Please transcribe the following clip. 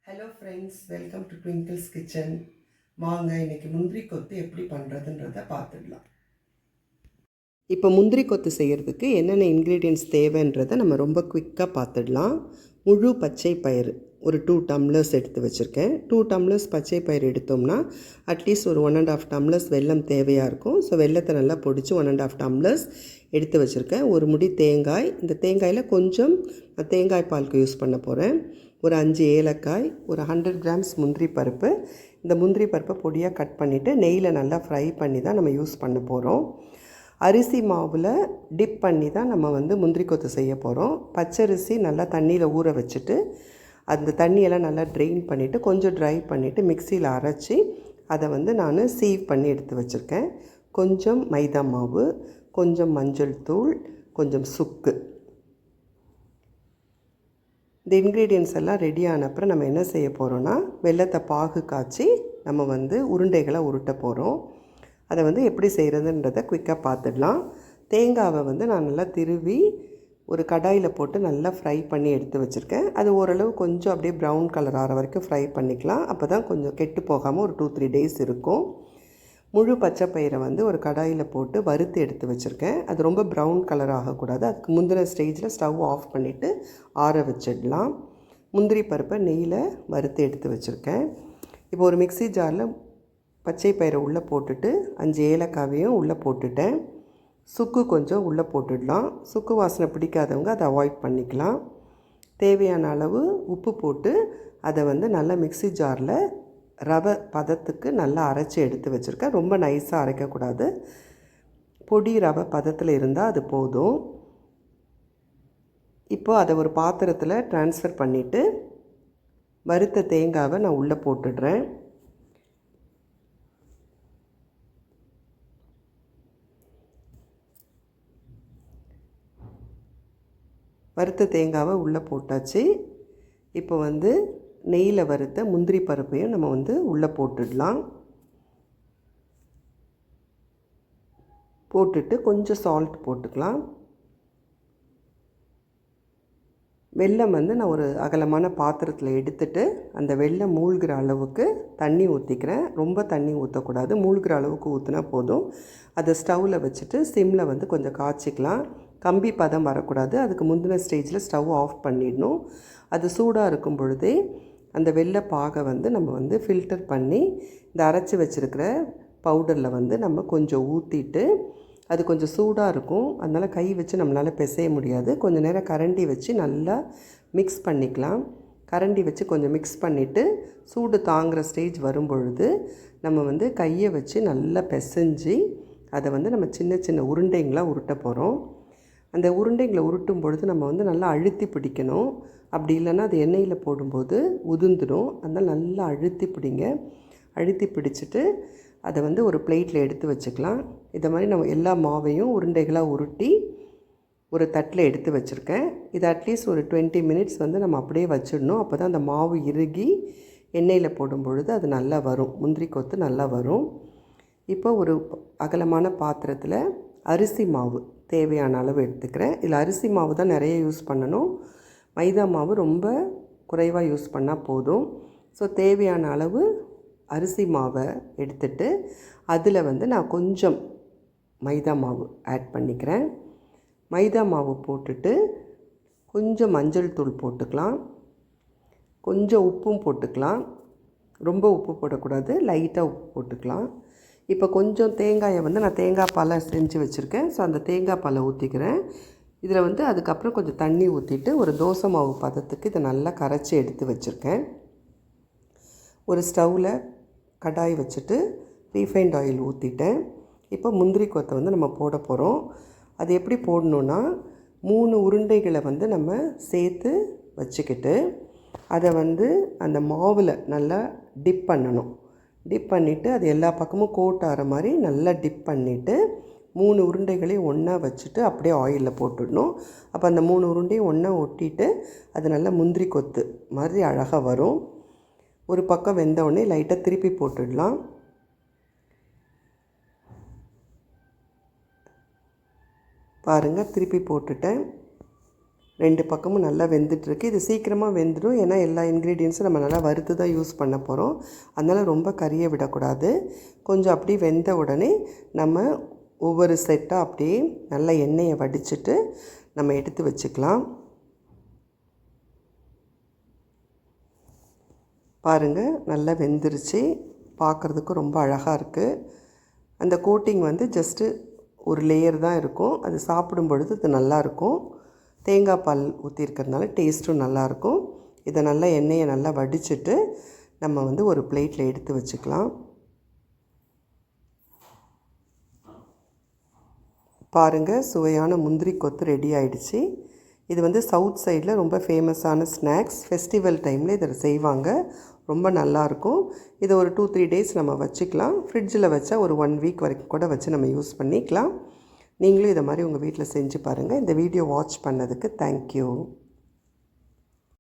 Hello friends, welcome to twinkles kitchen. வாங்க இன்றைக்கி முந்திரி கொத்து எப்படி பண்ணுறதுன்றதை பார்த்துடலாம். இப்போ முந்திரி கொத்து செய்கிறதுக்கு என்னென்ன இன்க்ரீடியன்ட்ஸ் தேவைன்றதை நம்ம ரொம்ப குயிக்காக பார்த்துடலாம். முழு பச்சை பயிறு ஒரு 2 டம்ளர்ஸ் எடுத்து வச்சுருக்கேன். 2 டம்ளர்ஸ் பச்சை பயிறு எடுத்தோம்னா அட்லீஸ்ட் ஒரு 1.5 டம்ளர்ஸ் வெல்லம் தேவையாக இருக்கும். ஸோ வெல்லத்தை நல்லா பொடிச்சு 1.5 டம்ளர்ஸ் எடுத்து வச்சுருக்கேன். ஒரு முடி தேங்காய், இந்த தேங்காயில் கொஞ்சம் நான் தேங்காய் பாலுக்கு யூஸ் பண்ண போகிறேன். ஒரு 5 ஏலக்காய், ஒரு 100 கிராம்ஸ் முந்திரி பருப்பு. இந்த முந்திரி பருப்பை பொடியாக கட் பண்ணிவிட்டு நெய்யில் நல்லா ஃப்ரை பண்ணி தான் நம்ம யூஸ் பண்ண போகிறோம். அரிசி மாவில் டிப் பண்ணி தான் நம்ம முந்திரி கொத்து செய்ய போகிறோம். பச்சரிசி நல்லா தண்ணியில் ஊற வச்சுட்டு அந்த தண்ணியெல்லாம் நல்லா ட்ரெயின் பண்ணிவிட்டு கொஞ்சம் ட்ரை பண்ணிவிட்டு மிக்சியில் அரைச்சி அதை நான் சீவ் பண்ணி எடுத்து வச்சுருக்கேன். கொஞ்சம் மைதா மாவு, கொஞ்சம் மஞ்சள் தூள், கொஞ்சம் சுக்கு. இந்த இன்க்ரீடியன்ஸ் எல்லாம் ரெடி ஆன அப்புறம் நம்ம என்ன செய்ய போகிறோன்னா வெல்லத்தை பாகு காய்ச்சி நம்ம உருண்டைகளை உருட்ட போகிறோம். அதை எப்படி செய்கிறதுன்றதை குயிக்காக பார்த்துடலாம். தேங்காவை நான் நல்லா திருவி ஒரு கடாயில் போட்டு நல்லா ஃப்ரை பண்ணி எடுத்து வச்சுருக்கேன். அது ஓரளவு கொஞ்சம் அப்படியே ப்ரௌன் கலர் ஆகிற வரைக்கும் ஃப்ரை பண்ணிக்கலாம். அப்போ தான் கொஞ்சம் கெட்டு போகாமல் ஒரு 2-3 டேஸ் இருக்கும். முழு பச்சை பயிரை ஒரு கடாயில் போட்டு வறுத்து எடுத்து வச்சுருக்கேன். அது ரொம்ப ப்ரௌன் கலர் ஆகக்கூடாது. அதுக்கு முந்தின ஸ்டேஜில் ஸ்டவ் ஆஃப் பண்ணிவிட்டு ஆற வச்சிடலாம். முந்திரி பருப்பை நெய்யில் வறுத்து எடுத்து வச்சுருக்கேன். இப்போ ஒரு மிக்ஸி ஜாரில் பச்சை பயிரை உள்ளே போட்டுட்டு 5 ஏலக்காவையும் உள்ளே போட்டுட்டேன். சுக்கு கொஞ்சம் உள்ளே போட்டுடலாம். சுக்கு வாசனை பிடிக்காதவங்க அதை அவாய்ட் பண்ணிக்கலாம். தேவையான அளவு உப்பு போட்டு அதை நல்லா மிக்ஸி ஜாரில் ரவை பதத்துக்கு நல்லா அரைச்சி எடுத்து வச்சுருக்கேன். ரொம்ப நைஸாக அரைக்கக்கூடாது. பொடி ரவை பதத்தில் இருந்தால் அது போதும். இப்போது அதை ஒரு பாத்திரத்தில் ட்ரான்ஸ்ஃபர் பண்ணிவிட்டு வறுத்த தேங்காவை நான் உள்ளே போட்டுடுறேன். வறுத்த தேங்காவை உள்ளே போட்டாச்சு. இப்போ நெய்யில் வறுத்த முந்திரி பருப்பையும் நம்ம உள்ளே போட்டுடலாம். போட்டுட்டு கொஞ்சம் சால்ட் போட்டுக்கலாம். வெல்லம் நான் ஒரு அகலமான பாத்திரத்தில் எடுத்துட்டு அந்த வெல்லம் மூழ்கிற அளவுக்கு தண்ணி ஊற்றிக்கிறேன். ரொம்ப தண்ணி ஊற்றக்கூடாது, மூழ்கிற அளவுக்கு ஊற்றினா போதும். அதை ஸ்டவ்வில் வச்சுட்டு சிம்மில் கொஞ்சம் காய்ச்சிக்கலாம். கம்பி பதம் வரக்கூடாது. அதுக்கு முந்தின ஸ்டேஜில் ஸ்டவ் ஆஃப் பண்ணிடணும். அது சூடாக இருக்கும் பொழுதே அந்த வெள்ளை பாகை நம்ம ஃபில்டர் பண்ணி இந்த அரைச்சி வச்சுருக்கிற பவுடரில் நம்ம கொஞ்சம் ஊற்றிட்டு, அது கொஞ்சம் சூடாக இருக்கும், அதனால் கை வச்சு நம்மளால் பிசைய முடியாது. கொஞ்சம் நேரம் கரண்டி வச்சு நல்லா மிக்ஸ் பண்ணிக்கலாம். கரண்டி வச்சு கொஞ்சம் மிக்ஸ் பண்ணிவிட்டு சூடு தாங்குகிற ஸ்டேஜ் வரும் பொழுது நம்ம கையை வச்சு நல்லா பிசைஞ்சு அதை நம்ம சின்ன சின்ன உருண்டைங்களாக உருட்ட போகிறோம். அந்த உருண்டைங்களை உருட்டும் பொழுது நம்ம நல்லா அழுத்தி பிடிக்கணும். அப்படி இல்லைன்னா அது எண்ணெயில் போடும்போது உதிர்ந்துடும். அதனால் நல்லா அழுத்தி பிடிங்க. அழுத்தி பிடிச்சிட்டு அதை ஒரு பிளேட்டில் எடுத்து வச்சுக்கலாம். இதை மாதிரி நம்ம எல்லா மாவையும் உருண்டைகளாக உருட்டி ஒரு தட்டில் எடுத்து வச்சுருக்கேன். இது அட்லீஸ்ட் ஒரு 20 மினிட்ஸ் நம்ம அப்படியே வச்சிடணும். அப்போ தான் அந்த மாவு இறுகி எண்ணெயில் போடும் பொழுது அது நல்லா வரும், முந்திரி கொத்து நல்லா வரும். இப்போ ஒரு அகலமான பாத்திரத்தில் அரிசி மாவு தேவையான அளவு எடுத்துக்கிறேன். இதில் அரிசி மாவு தான் நிறைய யூஸ் பண்ணணும். மைதா மாவு ரொம்ப குறைவாக யூஸ் பண்ணால் போதும். ஸோ தேவையான அளவு அரிசி மாவை எடுத்துட்டு அதில் நான் கொஞ்சம் மைதா மாவு ஆட் பண்ணிக்கிறேன். மைதா மாவு போட்டுட்டு கொஞ்சம் மஞ்சள் தூள் போட்டுக்கலாம். கொஞ்சம் உப்பும் போட்டுக்கலாம். ரொம்ப உப்பு போடக்கூடாது, லைட்டாக உப்பு போட்டுக்கலாம். இப்போ கொஞ்சம் தேங்காயை நான் தேங்காய் பாலை செஞ்சு வச்சுருக்கேன். ஸோ அந்த தேங்காய் பாலை ஊற்றிக்கிறேன். இதில் அதுக்கப்புறம் கொஞ்சம் தண்ணி ஊற்றிட்டு ஒரு தோசை மாவு பதத்துக்கு இதை நல்லா கரைச்சி எடுத்து வச்சுருக்கேன். ஒரு ஸ்டவ்வில் கடாய் வச்சுட்டு ரீஃபைண்ட் ஆயில் ஊற்றிட்டேன். இப்போ முந்திரி கொத்தை நம்ம போட போகிறோம். அது எப்படி போடணுன்னா 3 உருண்டைகளை நம்ம சேர்த்து வச்சுக்கிட்டு அதை அந்த மாவில் நல்லா டிப் பண்ணணும். டிப் பண்ணிவிட்டு அது எல்லா பக்கமும் கோட் ஆகிற மாதிரி நல்லா டிப் பண்ணிவிட்டு 3 உருண்டைகளையும் ஒன்றா வச்சுட்டு அப்படியே ஆயிலில் போட்டுடணும். அப்போ அந்த 3 உருண்டையும் ஒன்றா ஒட்டிட்டு அது நல்லா முந்திரி கொத்து மாதிரி அழகாக வரும். ஒரு பக்கம் வெந்தவுடனே லைட்டாக திருப்பி போட்டுடலாம். பாருங்கள், திருப்பி போட்டுட்டேன். 2 பக்கமும் நல்லா வெந்துட்டுருக்கு. இது சீக்கிரமாக வெந்துடும். ஏன்னா எல்லா இன்க்ரீடியன்ஸும் நம்ம நல்லா வறுத்து தான் யூஸ் பண்ண போகிறோம். அதனால் ரொம்ப கறியை விடக்கூடாது. கொஞ்சம் அப்படி வெந்த உடனே நம்ம ஒவ்வொரு செட்டாக அப்படியே நல்லா எண்ணெயை வடிச்சிட்டு நம்ம எடுத்து வச்சுக்கலாம். பாருங்கள், நல்லா வெந்துருச்சு. பார்க்குறதுக்கு ரொம்ப அழகாக இருக்குது. அந்த கோட்டிங் வந்து ஜஸ்ட்டு ஒரு லேயர் தான் இருக்கும். அது சாப்பிடும் பொழுது அது நல்லாயிருக்கும். தேங்காய் பால் ஊற்றிருக்கிறதுனால டேஸ்ட்டும் நல்லாயிருக்கும். இதை நல்லா எண்ணெயை நல்லா வடிச்சிட்டு நம்ம வந்து ஒரு பிளேட்டில் எடுத்து வச்சுக்கலாம். பாருங்கள், சுவையான முந்திரி கொத்து ரெடி ஆகிடுச்சு. இது வந்து சவுத் சைடில் ரொம்ப ஃபேமஸான ஸ்நாக்ஸ். ஃபெஸ்டிவல் டைமில் இதை செய்வாங்க. ரொம்ப நல்லாயிருக்கும். இதை ஒரு 2-3 டேஸ் நம்ம வச்சுக்கலாம். ஃப்ரிட்ஜில் வச்சா ஒரு 1 வீக் வரைக்கும் கூட வச்சு நம்ம யூஸ் பண்ணிக்கலாம். நீங்களும் இதை மாதிரி உங்கள் வீட்டில் செஞ்சு பாருங்கள். இந்த வீடியோ வாட்ச் பண்ணதுக்கு தேங்க்யூ.